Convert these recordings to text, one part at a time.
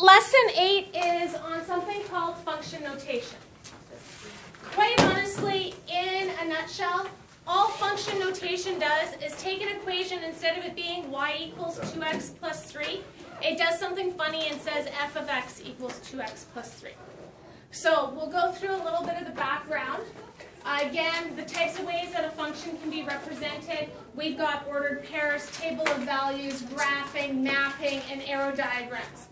lesson 8 is on something called function notation. Quite honestly, in a nutshell, all function notation does is take an equation, instead of it being y equals 2x plus 3, it does something funny and says f of x equals 2x plus 3. So we'll go through a little bit of the background. Again, the types of ways that a function can be represented. We've got ordered pairs, table of values, graphing, mapping, and arrow diagrams.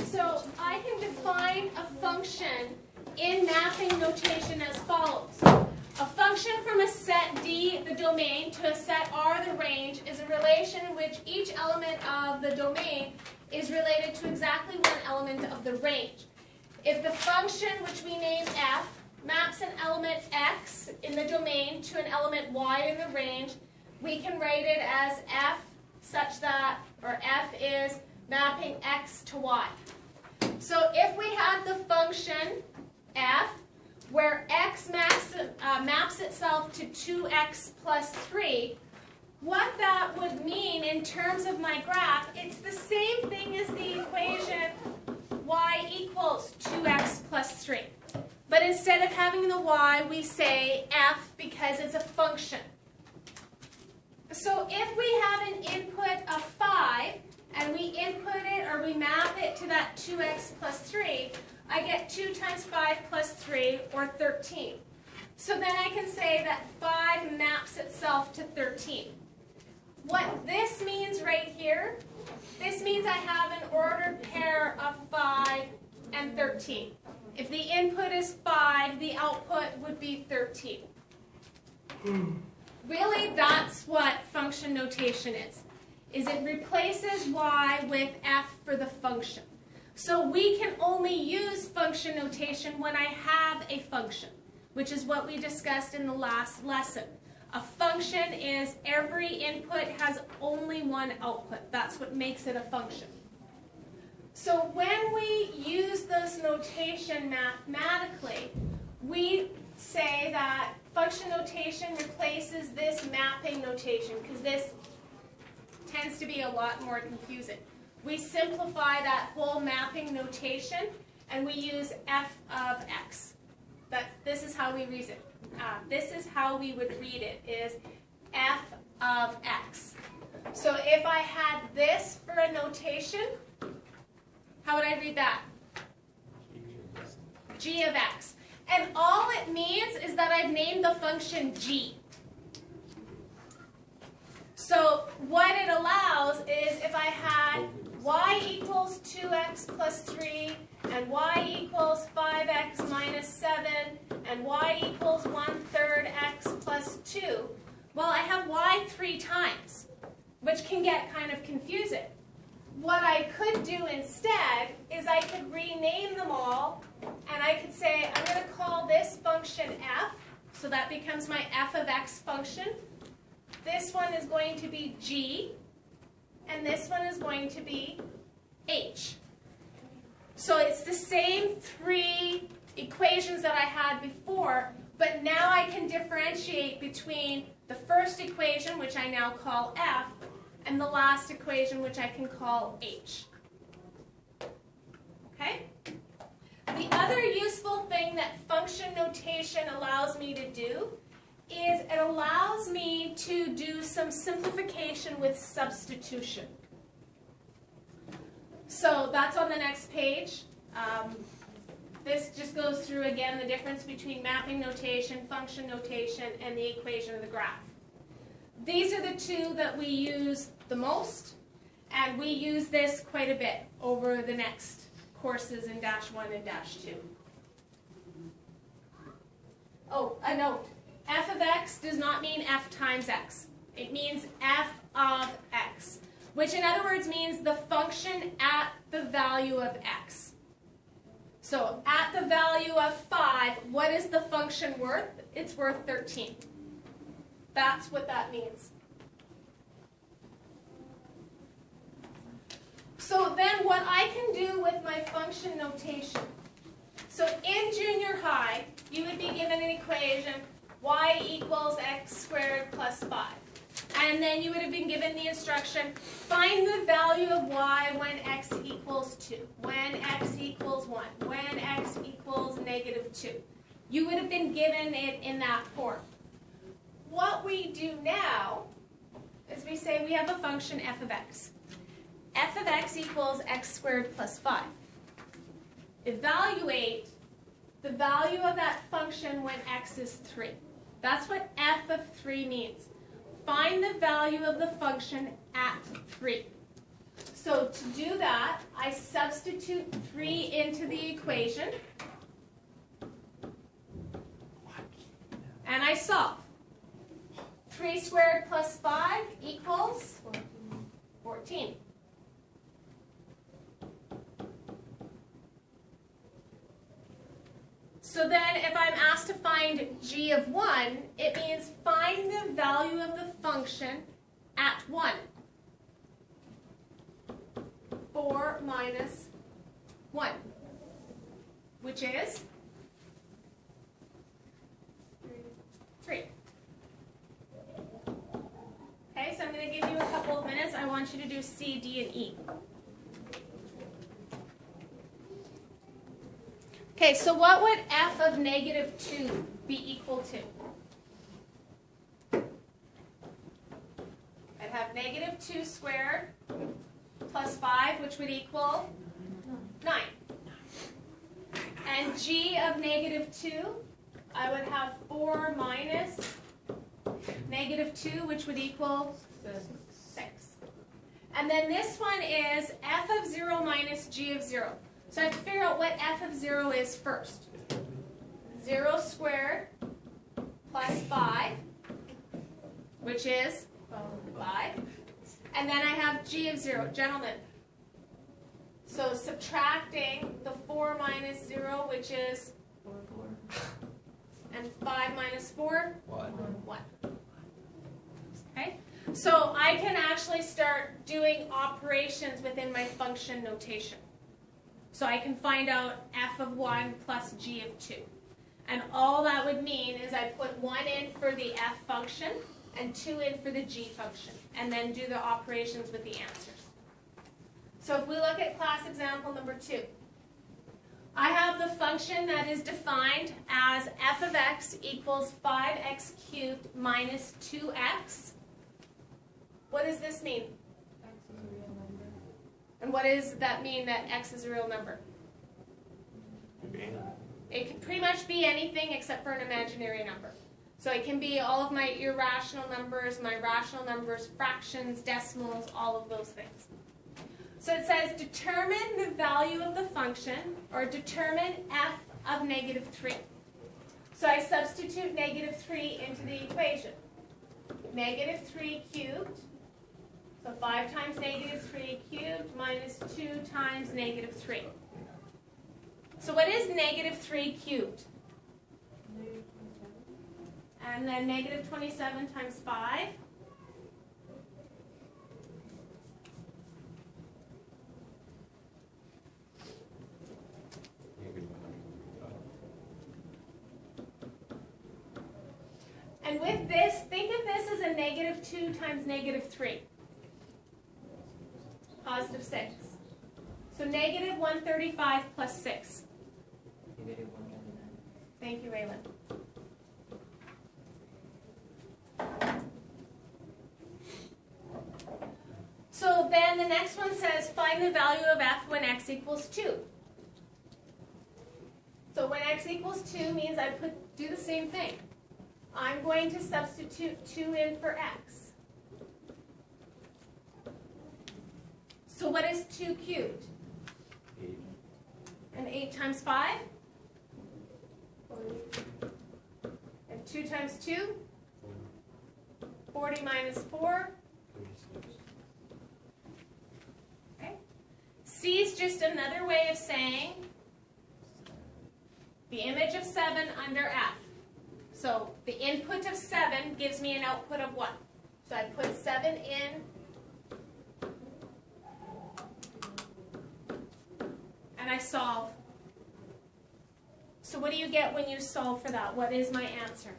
So I can define a function in mapping notation as follows. A function from a set D, the domain, to a set R, the range, is a relation in which each element of the domain is related to exactly one element of the range. If the function, which we name f, maps an element x in the domain to an element y in the range, we can write it as f such that, or f is mapping x to y. So if we have the function f, where x maps itself to 2x plus 3, what that would mean in terms of my graph, it's the same thing as the equation y equals 2x plus 3. But instead of having the y, we say f because it's a function. So if we have an input of 5, and we input it, or we map it to that 2x plus 3, I get 2 times 5 plus 3, or 13. So then I can say that 5 maps itself to 13. What this means right here, this means I have an ordered pair of 5 and 13. If the input is 5, the output would be 13. Really, that's what function notation is it replaces y with f for the function. So we can only use function notation when I have a function, which is what we discussed in the last lesson. A function is every input has only one output. That's what makes it a function. So when we use this notation mathematically, we say that function notation replaces this mapping notation, because this tends to be a lot more confusing. We simplify that whole mapping notation, and we use f of x. This is how we read it. This is how we would read it, is f of x. So if I had this for a notation, how would I read that? G of x. And all it means is that I've named the function g. So what it allows is if I had y equals 2x plus 3, and y equals 5x minus 7, and y equals 1/3 x plus 2, well, I have y 3 times, which can get kind of confusing. What I could do instead is I could rename them all, and I could say I'm going to call this function f, so that becomes my f of x function. This one is going to be g, and this one is going to be h. So it's the same 3 equations that I had before, but now I can differentiate between the first equation, which I now call f, and the last equation, which I can call h. Okay? The other useful thing that function notation allows me to do is it allows me to do some simplification with substitution. So that's on the next page. This just goes through again the difference between mapping notation, function notation, and the equation of the graph. These are the two that we use the most, and we use this quite a bit over the next courses in Dash 1 and Dash 2. Oh, a note. F of x does not mean f times x. It means f of x, which in other words means the function at the value of x. So at the value of 5, what is the function worth? It's worth 13. That's what that means. So then what I can do with my function notation. So in junior high, you would be given an equation, y equals x squared plus 5. And then you would have been given the instruction, find the value of y when x equals 2, when x equals 1, when x equals negative 2. You would have been given it in that form. What we do now is we say we have a function f of x. F of x equals x squared plus 5. Evaluate the value of that function when x is 3. That's what f of 3 means. Find the value of the function at 3. So to do that, I substitute 3 into the equation. And I solve. 3 squared plus 5 equals 14. So then if I'm asked to find g of 1, it means find the value of the function at 1. 4 minus 1, which is 3. Okay, so I'm going to give you a couple of minutes. I want you to do C, D, and E. Okay, so what would f of negative 2 be equal to? I'd have negative 2 squared plus 5, which would equal 9. And g of negative 2, I would have 4 minus negative 2, which would equal 6. And then this one is f of 0 minus g of 0. So I have to figure out what f of 0 is first. 0 squared plus 5, which is 5. And then I have g of 0. Gentlemen, so subtracting the 4 minus 0, which is 4. And 5 minus 4? 1. Okay? So I can actually start doing operations within my function notation. So I can find out f of 1 plus g of 2. And all that would mean is I put 1 in for the f function and 2 in for the g function, and then do the operations with the answers. So if we look at class example number 2, I have the function that is defined as f of x equals 5x cubed minus 2x. What does this mean? And what does that mean that x is a real number? It can pretty much be anything except for an imaginary number. So it can be all of my irrational numbers, my rational numbers, fractions, decimals, all of those things. So it says determine the value of the function, or determine f of negative 3. So I substitute negative 3 into the equation. Negative 3 cubed. So 5 times negative 3 cubed minus 2 times negative 3. So what is negative 3 cubed? And then negative 27 times 5. And with this, think of this as a negative 2 times negative 3. Positive 6. So negative 135 plus 6. Negative 129. Thank you, Raylan. So then the next one says find the value of f when x equals 2. So when x equals 2 means I do the same thing. I'm going to substitute 2 in for x. So what is 2 cubed? 8. And 8 times 5? 40. And 2 times 2? 40 minus 4? 36. Okay. C is just another way of saying the image of 7 under f. So the input of 7 gives me an output of 1. So I put 7 in, and I solve. So what do you get when you solve for that? What is my answer?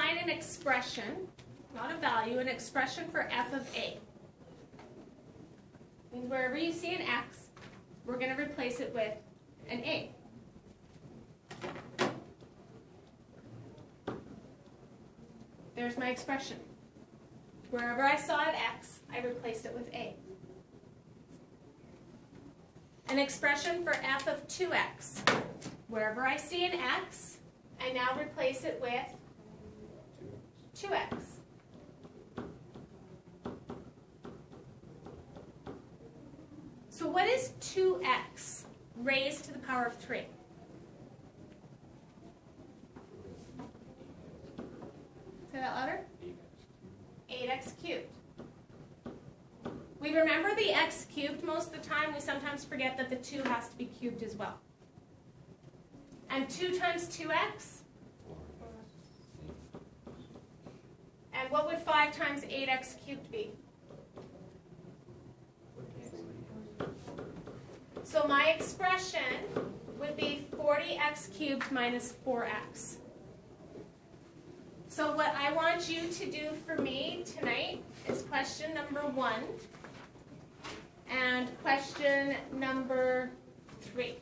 find an expression, not a value, an expression for f of a. And wherever you see an x, we're going to replace it with an a. There's my expression. Wherever I saw an x, I replaced it with a. An expression for f of 2x. Wherever I see an x, I now replace it with 2x. So what is 2x raised to the power of 3? Say that louder. 8x cubed. We remember the x cubed most of the time. We sometimes forget that the 2 has to be cubed as well. And 2 times 2x? And what would 5 times 8x cubed be? So my expression would be 40x cubed minus 4x. So what I want you to do for me tonight is question number 1 and question number 3.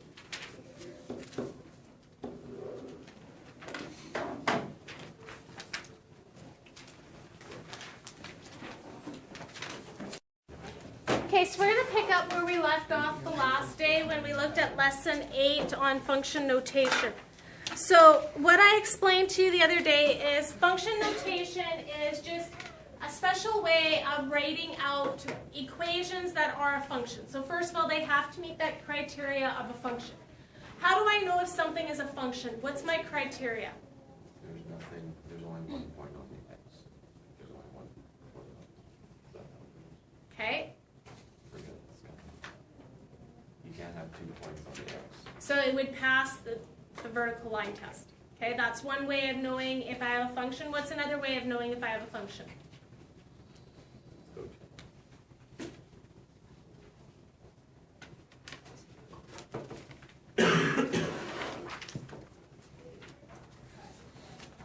Okay, so we're going to pick up where we left off the last day when we looked at lesson 8 on function notation. So what I explained to you the other day is function notation is just a special way of writing out equations that are a function. So first of all, they have to meet that criteria of a function. How do I know if something is a function? What's my criteria? There's only 1 point on the x. There's only 1 point on the Okay. Forget this guy. You can't have 2 points on the x. So it would pass the vertical line test. Okay, that's one way of knowing if I have a function. What's another way of knowing if I have a function?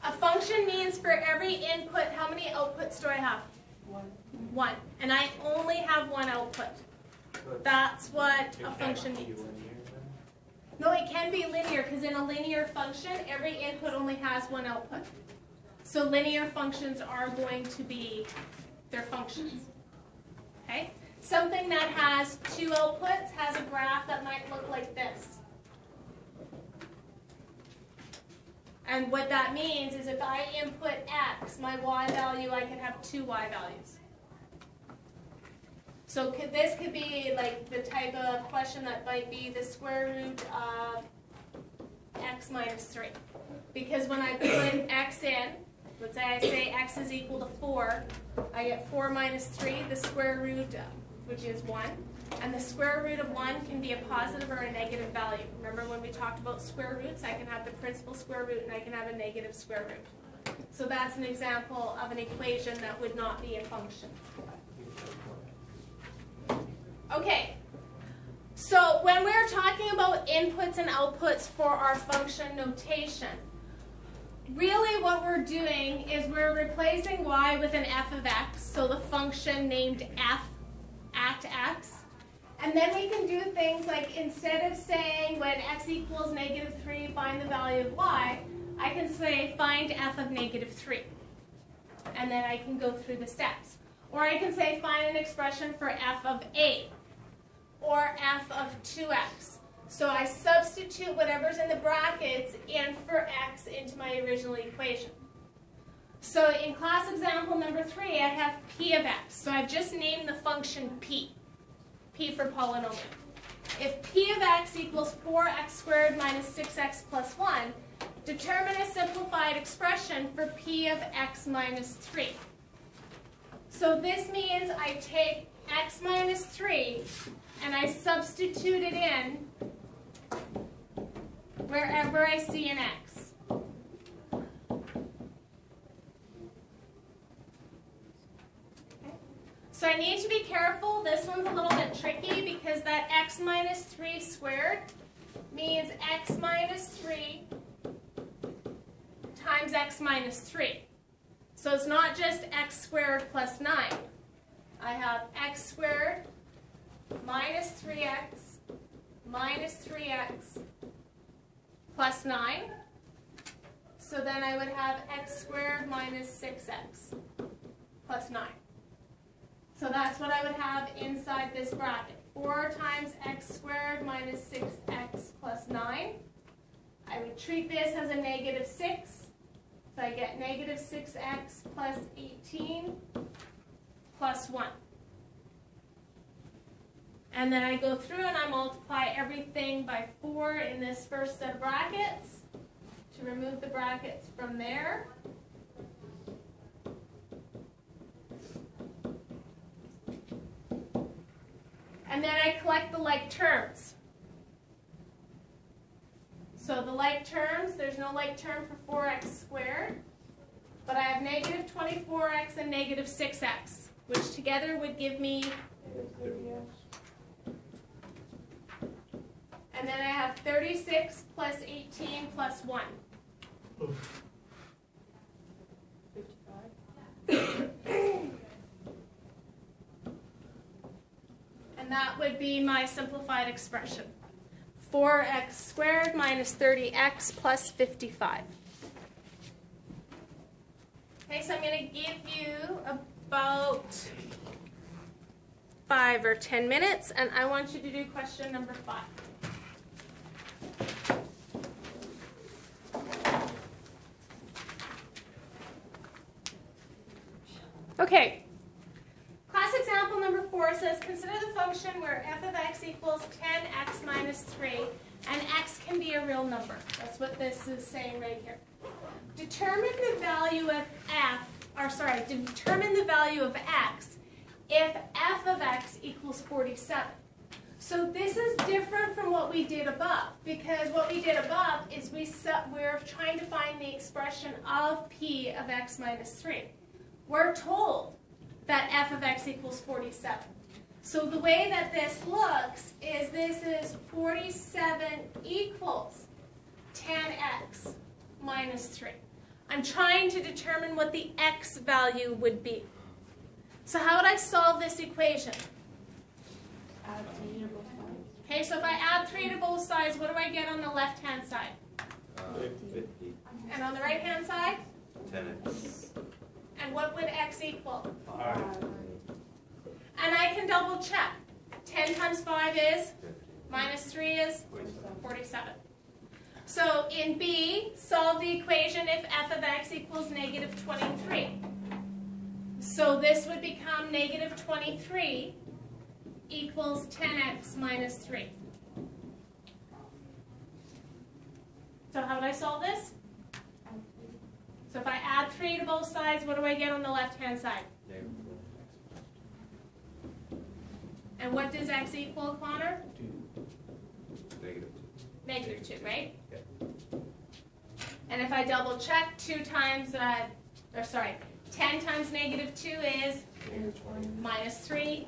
A function means for every input, how many outputs do I have? 1. And I only have 1 output. That's what a function means. No, it can be linear because in a linear function, every input only has 1 output. So linear functions are going to be their functions. Okay? Something that has 2 outputs has a graph that might look like this. And what that means is if I input x, my y value, I could have 2 y values. So this could be like the type of question that might be the square root of x minus 3. Because when I put x in, let's say I say x is equal to 4, I get 4 minus 3, the square root, which is 1. And the square root of 1 can be a positive or a negative value. Remember when we talked about square roots, I can have the principal square root and I can have a negative square root. So that's an example of an equation that would not be a function. Okay, so when we're talking about inputs and outputs for our function notation, really what we're doing is we're replacing y with an f of x, so the function named f at x. And then we can do things like instead of saying when x equals negative 3, find the value of y, I can say find f of negative 3. And then I can go through the steps. Or I can say find an expression for f of a. Or f of 2x. So I substitute whatever's in the brackets in for x into my original equation. So in class example number 3, I have p of x. So I've just named the function p. P for polynomial. If p of x equals 4x squared minus 6x plus 1, determine a simplified expression for p of x minus 3. So this means I take x minus 3 and I substitute it in wherever I see an x. Okay. So I need to be careful. This one's a little bit tricky because that x minus 3 squared means x minus 3 times x minus 3. So it's not just x squared plus 9. I have x squared minus 3x plus 9. So then I would have x squared minus 6x plus 9. So that's what I would have inside this bracket. 4 times x squared minus 6x plus 9. I would treat this as a negative 6. So I get negative 6x plus 18 plus 1. And then I go through and I multiply everything by 4 in this first set of brackets to remove the brackets from there. And then I collect the like terms. So the like terms, there's no like term for 4x squared, but I have negative 24x and negative 6x, which together would give me, and then I have 36 plus 18 plus 1. 55. And that would be my simplified expression. 4x squared minus 30x plus 55. Okay, so I'm going to give you about 5 or 10 minutes, and I want you to do question number 5. Okay. Class example number 4 says, consider the function where f of x equals 10x minus 3, and x can be a real number. That's what this is saying right here. Determine the value of determine the value of x if f of x equals 47. So this is different from what we did above, because what we did above is we're trying to find the expression of p of x minus 3. We're told that f of x equals 47. So the way that this looks is this is 47 equals 10x minus 3. I'm trying to determine what the x value would be. So how would I solve this equation? Add 3 to both sides. Okay, so if I add 3 to both sides, what do I get on the left-hand side? 50, And on the right-hand side? 10x. And what would x equal? 5. And I can double check. 10 times 5 is? 50. Minus 3 is? 47. 47. So in B, solve the equation if f of x equals negative 23. So this would become negative 23 equals 10x minus 3. So how would I solve this? So if I add 3 to both sides, what do I get on the left-hand side? Negative And what does x equal, Connor? 2. Negative 2. Negative 2, right? Okay. And if I double check, 10 times negative 2 is minus 3,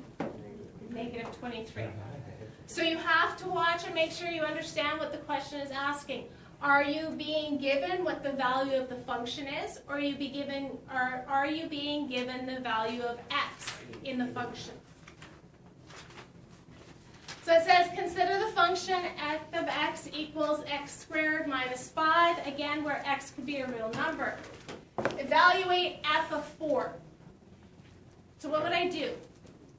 negative 23. So you have to watch and make sure you understand what the question is asking. Are you being given what the value of the function is, or are you being given the value of x in the function? So it says, consider the function f of x equals x squared minus 5, again, where x could be a real number. Evaluate f of 4. So what would I do?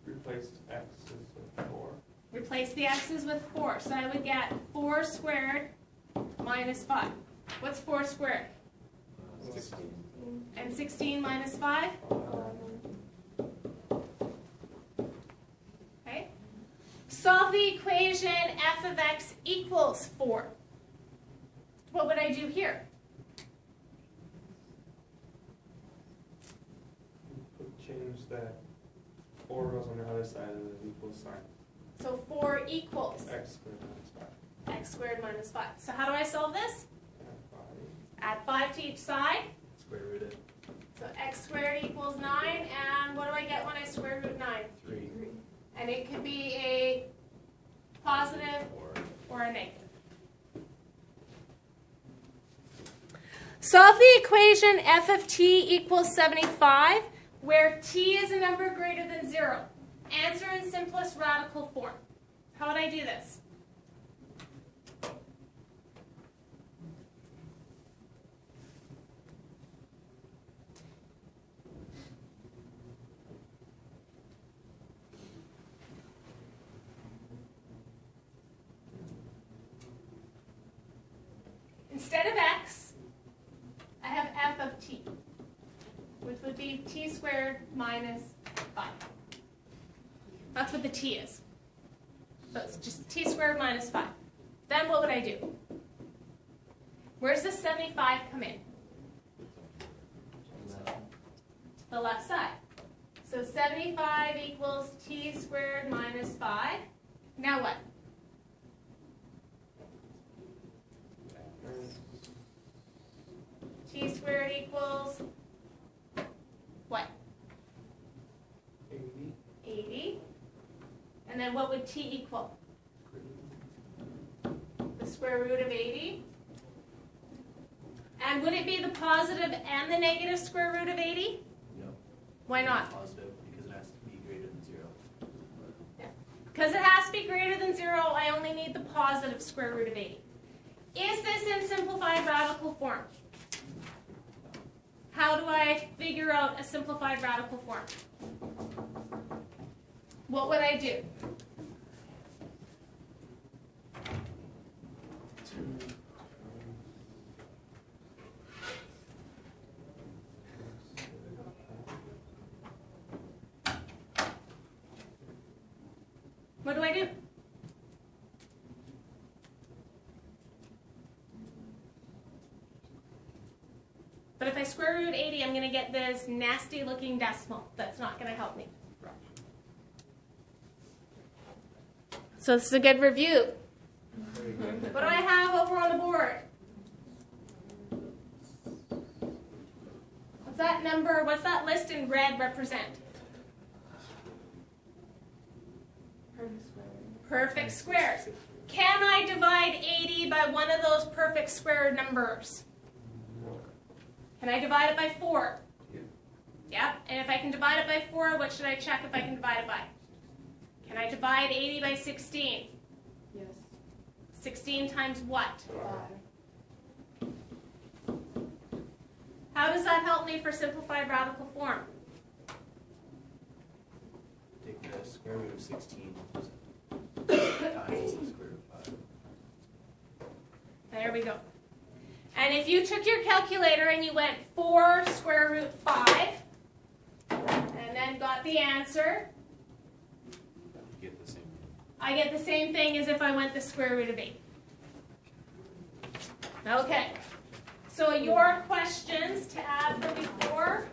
Replace x's with 4. Replace the x's with 4. So I would get 4 squared minus 5. What's 4 squared? 16. And 16 minus 5? Okay. Solve the equation f of x equals 4. What would I do here? Change that 4 goes on the other side of the equal sign. So 4 equals X squared minus 5. x squared minus 5. So how do I solve this? And 5. Add 5 to each side. Square root it. So x squared equals 9. And what do I get when I square root 9? 3. And it could be a positive or a negative. Solve the equation f of t equals 75, where t is a number greater than 0. Answer in simplest radical form. How would I do this? Instead of x, I have f of t, which would be t squared minus 5. That's what the t is. So it's just t squared minus 5. Then what would I do? Where's the 75 come in? The left side. So 75 equals t squared minus 5. Now what? T squared equals what? 80. 80. And then what would t equal? The square root of 80. And would it be the positive and the negative square root of 80? No. Why not? Positive, because it has to be greater than 0. Because it has to be greater than 0, I only need the positive square root of 80. Is this in simplified radical form? How do I figure out a simplified radical form? What would I do? What do I do? But if I square root 80, I'm going to get this nasty looking decimal. That's not going to help me. So this is a good review. Very good. What do I have over on the board? What's that number, what's that list in red represent? Perfect squares. Can I divide 80 by one of those perfect square numbers? No. Can I divide it by 4? Yeah. Yep. And if I can divide it by 4, what should I check if I can divide it by? Can I divide 80 by 16? Yes. 16 times what? 5. How does that help me for simplified radical form? Take the square root of 16 times the square root of 5. There we go. And if you took your calculator and you went 4 square root 5, and then got the answer, You get the same. I get the same thing as if I went the square root of 8. Okay. So your questions to add for before,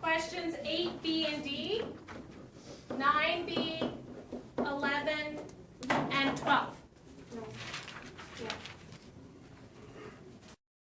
questions 8B and D, 9B, 11, and 12.